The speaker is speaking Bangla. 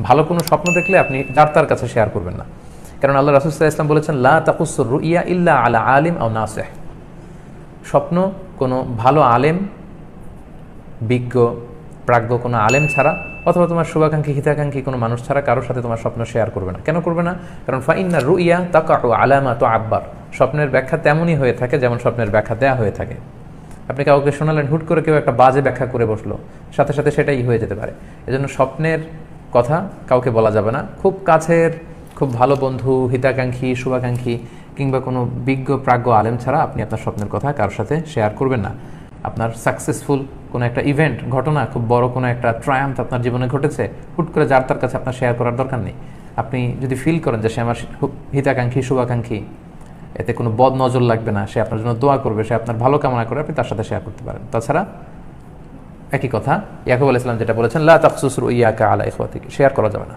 ভালো কোনো স্বপ্ন দেখলে আপনি যার তার কাছে শেয়ার করবেন না, কারণ আল্লাহ রাসূল সাল্লাল্লাহু আলাইহি ওয়াসাল্লাম বলেছেন লা তাকুসুর রুইয়া ইল্লা আলা আলিম আও নাসিহ। স্বপ্ন কোনো ভালো আলেম, বিজ্ঞ প্রাজ্ঞ কোনো আলেম ছাড়া অথবা তোমার শুভাকাঙ্ক্ষী হিতাকাঙ্ক্ষী কোনো মানুষ ছাড়া কারোর সাথে তোমার স্বপ্ন শেয়ার করবে না। কেন করবে না? কারণ ফাইন্না রুইয়া তাকাউ আলা মা তুআব্বার, স্বপ্নের ব্যাখ্যা তেমনই হয়ে থাকে যেমন স্বপ্নের ব্যাখ্যা দেয়া হয়ে থাকে। আপনি কাউকে শোনালেন, হুট করে কেউ একটা বাজে ব্যাখ্যা করে বসলো, সাথে সাথে সেটাই হয়ে যেতে পারে। এজন্য স্বপ্নের কথা কাউকে বলা যাবে না। খুব কাছের, খুব ভালো বন্ধু, হিতাকাঙ্ক্ষী, শুভাকাঙ্ক্ষী কিংবা কোনো বিজ্ঞ প্রাজ্ঞ আলেম ছাড়া আপনি আপনার স্বপ্নের কথা কারোর সাথে শেয়ার করবেন না। আপনার সাকসেসফুল কোনো একটা ইভেন্ট, ঘটনা, খুব বড় কোনো একটা ট্রায়াম্ফ আপনার জীবনে ঘটেছে, হুট করে যার তার কাছে আপনার শেয়ার করার দরকার নেই। আপনি যদি ফিল করেন যে সে আমার হিতাকাঙ্ক্ষী, শুভাকাঙ্ক্ষী, এতে কোনো বদ নজর লাগবে না, সে আপনার জন্য দোয়া করবে, সে আপনার ভালো কামনা করে, আপনি তার সাথে শেয়ার করতে পারেন। তাছাড়া একই কথা ইয়াকুব আলাইহিস সালাম যেটা বলেছেন লা তাকসুস রুইয়াকা আলা ইখওয়াতিক, শেয়ার করা যাবে না।